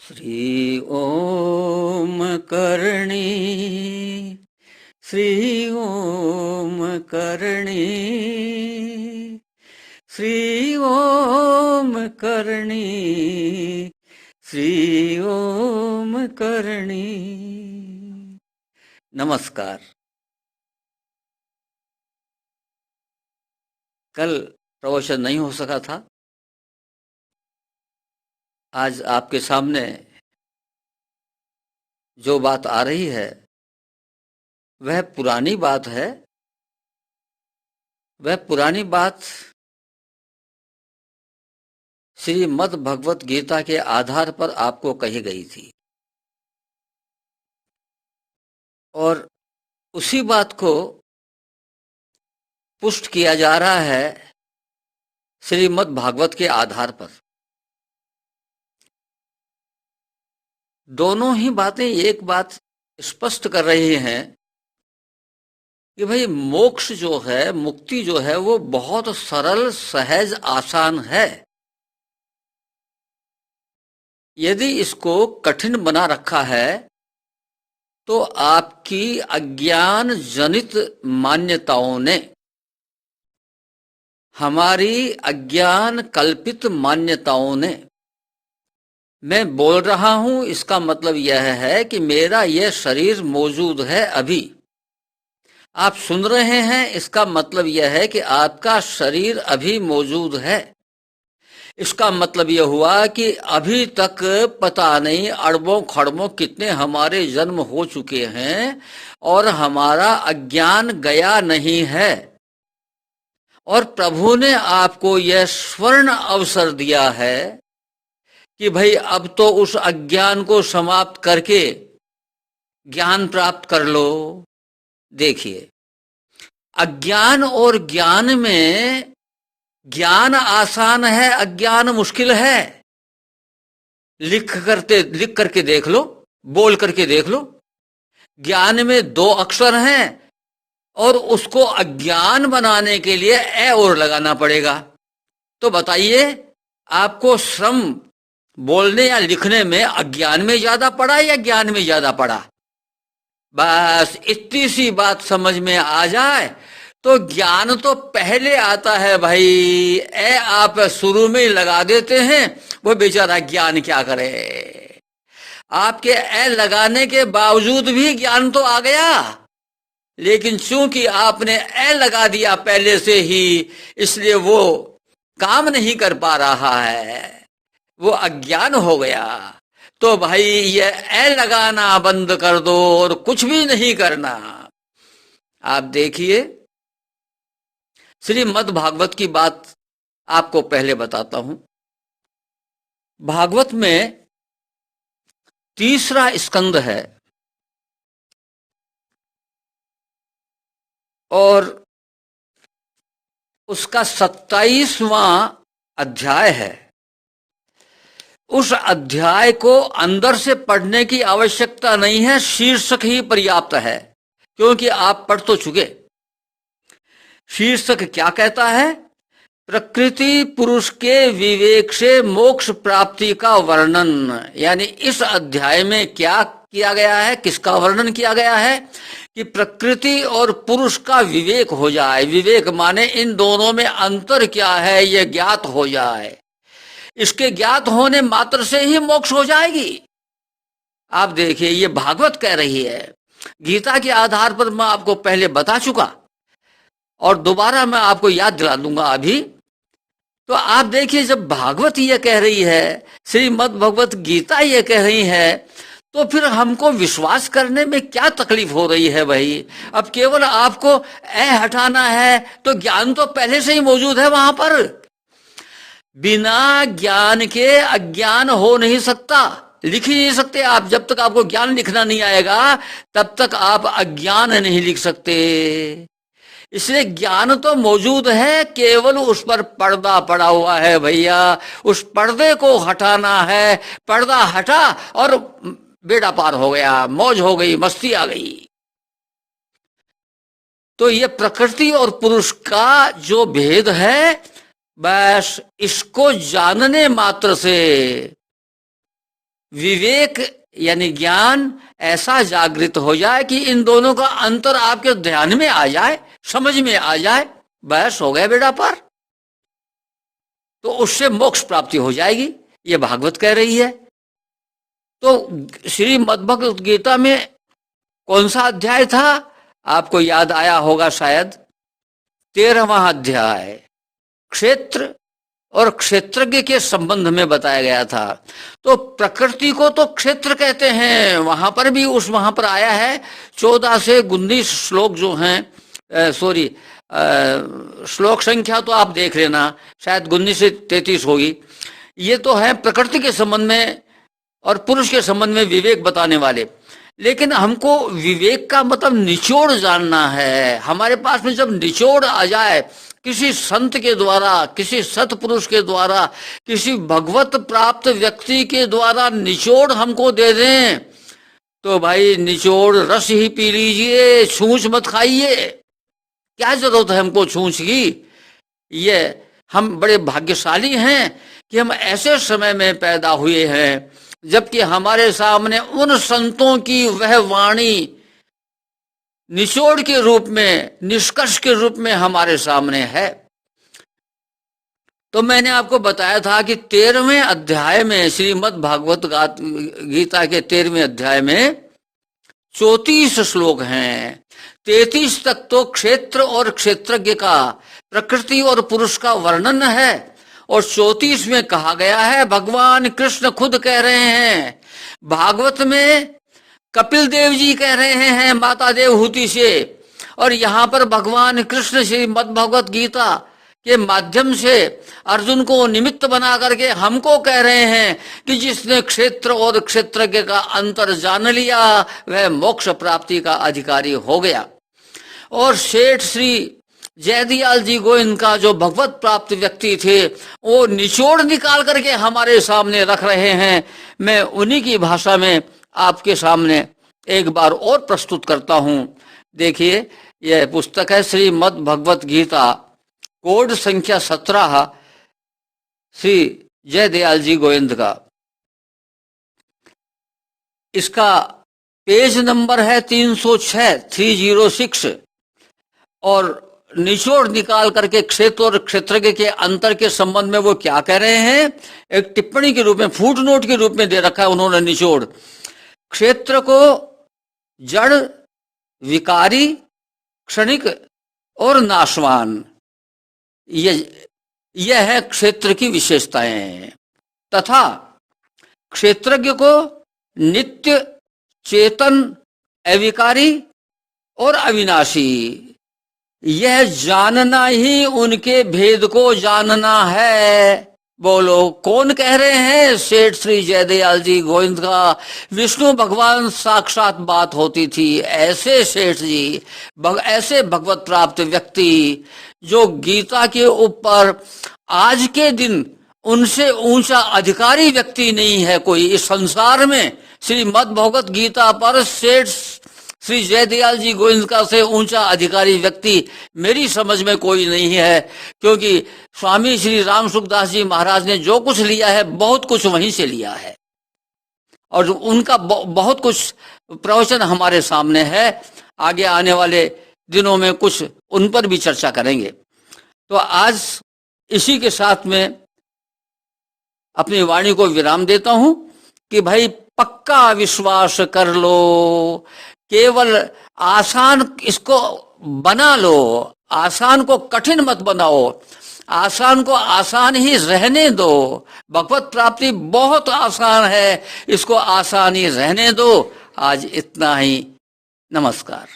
श्री ओम करणी, श्री ओम करणी, श्री ओम करणी, श्री ओम करणी। नमस्कार। कल प्रवचन नहीं हो सका था। आज आपके सामने जो बात आ रही है वह पुरानी बात है। वह पुरानी बात श्रीमद् भगवत गीता के आधार पर आपको कही गई थी और उसी बात को पुष्ट किया जा रहा है श्रीमद् भागवत के आधार पर। दोनों ही बातें एक बात स्पष्ट कर रही हैं कि भाई मोक्ष जो है, मुक्ति जो है, वो बहुत सरल, सहज, आसान है। यदि इसको कठिन बना रखा है तो आपकी अज्ञान जनित मान्यताओं ने, हमारी अज्ञान कल्पित मान्यताओं ने, मैं बोल रहा हूं इसका मतलब यह है कि मेरा यह शरीर मौजूद है। अभी आप सुन रहे हैं इसका मतलब यह है कि आपका शरीर अभी मौजूद है। इसका मतलब यह हुआ कि अभी तक पता नहीं अरबों खरबों कितने हमारे जन्म हो चुके हैं और हमारा अज्ञान गया नहीं है। और प्रभु ने आपको यह स्वर्ण अवसर दिया है कि भाई अब तो उस अज्ञान को समाप्त करके ज्ञान प्राप्त कर लो। देखिए, अज्ञान और ज्ञान में ज्ञान आसान है, अज्ञान मुश्किल है। लिख करके देख लो, बोल करके देख लो। ज्ञान में 2 अक्षर हैं और उसको अज्ञान बनाने के लिए ए और लगाना पड़ेगा। तो बताइए, आपको श्रम बोलने या लिखने में अज्ञान में ज्यादा पड़ा या ज्ञान में ज्यादा पड़ा? बस इतनी सी बात समझ में आ जाए तो ज्ञान तो पहले आता है भाई। ए आप शुरू में ही लगा देते हैं, वो बेचारा ज्ञान क्या करे। आपके ए लगाने के बावजूद भी ज्ञान तो आ गया, लेकिन चूंकि आपने ए लगा दिया पहले से ही, इसलिए वो काम नहीं कर पा रहा है, वो अज्ञान हो गया। तो भाई ये ए लगाना बंद कर दो और कुछ भी नहीं करना। आप देखिए, श्रीमद् भागवत की बात आपको पहले बताता हूं। भागवत में 3रा स्कंद है और उसका 27वां अध्याय है। उस अध्याय को अंदर से पढ़ने की आवश्यकता नहीं है, शीर्षक ही पर्याप्त है, क्योंकि आप पढ़ तो चुके। शीर्षक क्या कहता है? प्रकृति पुरुष के विवेक से मोक्ष प्राप्ति का वर्णन। यानी इस अध्याय में क्या किया गया है, किसका वर्णन किया गया है कि प्रकृति और पुरुष का विवेक हो जाए। विवेक माने इन दोनों में अंतर क्या है ये ज्ञात हो जाए। इसके ज्ञात होने मात्र से ही मोक्ष हो जाएगी। आप देखिए, ये भागवत कह रही है। गीता के आधार पर मैं आपको पहले बता चुका और दोबारा मैं आपको याद दिला दूंगा अभी। तो आप देखिए, जब भागवत ये कह रही है, श्रीमद् भगवत गीता ये कह रही है, तो फिर हमको विश्वास करने में क्या तकलीफ हो रही है भाई? अब केवल आपको ए हटाना है तो ज्ञान तो पहले से ही मौजूद है वहां पर। बिना ज्ञान के अज्ञान हो नहीं सकता। लिख ही नहीं सकते आप। जब तक आपको ज्ञान लिखना नहीं आएगा तब तक आप अज्ञान नहीं लिख सकते। इसलिए ज्ञान तो मौजूद है, केवल उस पर पर्दा पड़ा हुआ है भैया। उस पर्दे को हटाना है। पर्दा हटा और बेड़ा पार हो गया, मौज हो गई, मस्ती आ गई। तो ये प्रकृति और पुरुष का जो भेद है, बस इसको जानने मात्र से विवेक यानी ज्ञान ऐसा जागृत हो जाए कि इन दोनों का अंतर आपके ध्यान में आ जाए, समझ में आ जाए, बस हो गया बेड़ा पार। तो उससे मोक्ष प्राप्ति हो जाएगी, ये भागवत कह रही है। तो श्री मद्भगवत गीता में कौन सा अध्याय था, आपको याद आया होगा शायद, 13वां अध्याय क्षेत्र और क्षेत्रज्ञ के संबंध में बताया गया था। तो प्रकृति को तो क्षेत्र कहते हैं, वहां पर भी वहां पर आया है 14 से 19 श्लोक जो हैं, सॉरी श्लोक संख्या तो आप देख लेना, शायद 19 से 33 होगी। ये तो है प्रकृति के संबंध में और पुरुष के संबंध में विवेक बताने वाले। लेकिन हमको विवेक का मतलब निचोड़ जानना है। हमारे पास में जब निचोड़ आ जाए, किसी संत के द्वारा, किसी सतपुरुष के द्वारा, किसी भगवत प्राप्त व्यक्ति के द्वारा निचोड़ हमको दे दें, तो भाई निचोड़ रस ही पी लीजिए, छूछ मत खाइए। क्या जरूरत है हमको छूछ की? ये हम बड़े भाग्यशाली हैं कि हम ऐसे समय में पैदा हुए हैं जबकि हमारे सामने उन संतों की वह वाणी निचोड़ के रूप में, निष्कर्ष के रूप में हमारे सामने है। तो मैंने आपको बताया था कि 13वें अध्याय में, श्रीमद् भागवत गीता के 13वें अध्याय में 34 श्लोक हैं। 33 तक तो क्षेत्र और क्षेत्रज्ञ का, प्रकृति और पुरुष का वर्णन है, और 34 में कहा गया है, भगवान कृष्ण खुद कह रहे हैं। भागवत में कपिल देव जी कह रहे हैं माता देवहूति से, और यहाँ पर भगवान कृष्ण श्रीमद् भगवत गीता के माध्यम से अर्जुन को निमित्त बना करके हमको कह रहे हैं कि जिसने क्षेत्र और क्षेत्रज्ञ का अंतर जान लिया वह मोक्ष प्राप्ति का अधिकारी हो गया। और सेठ श्री जयदयाल जी गोविंद का जो भगवत प्राप्त व्यक्ति थे, वो निचोड़ निकाल करके हमारे सामने रख रहे हैं। मैं उन्हीं की भाषा में आपके सामने एक बार और प्रस्तुत करता हूं। देखिए, यह पुस्तक है श्रीमद् भगवत गीता, कोड संख्या 17, श्री जयदयाल जी गोविंद का। इसका पेज नंबर है 306, 306। और निचोड़ निकाल करके क्षेत्र और क्षेत्रज्ञ के अंतर के संबंध में वो क्या कह रहे हैं, एक टिप्पणी के रूप में, फुट नोट के रूप में दे रखा है उन्होंने निचोड़। क्षेत्र को जड़, विकारी, क्षणिक और नाशवान, यह है क्षेत्र की विशेषताएं, तथा क्षेत्रज्ञ को नित्य, चेतन, अविकारी और अविनाशी, यह जानना ही उनके भेद को जानना है। बोलो, कौन कह रहे हैं? सेठ श्री जयदयाल जी गोविंद का। विष्णु भगवान साक्षात बात होती थी। ऐसे सेठ जी, ऐसे भगवत प्राप्त व्यक्ति जो गीता के ऊपर आज के दिन उनसे ऊंचा अधिकारी व्यक्ति नहीं है कोई इस संसार में। श्रीमद् भगवत गीता पर सेठ श्री जयदयाल जी गोविंद का से ऊंचा अधिकारी व्यक्ति मेरी समझ में कोई नहीं है, क्योंकि स्वामी श्री राम सुखदास जी महाराज ने जो कुछ लिया है बहुत कुछ वहीं से लिया है, और उनका बहुत कुछ प्रवचन हमारे सामने है। आगे आने वाले दिनों में कुछ उन पर भी चर्चा करेंगे। तो आज इसी के साथ में अपनी वाणी को विराम देता हूं कि भाई पक्का विश्वास कर लो, केवल आसान इसको बना लो, आसान को कठिन मत बनाओ, आसान को आसान ही रहने दो। भगवत प्राप्ति बहुत आसान है, इसको आसान ही रहने दो। आज इतना ही, नमस्कार।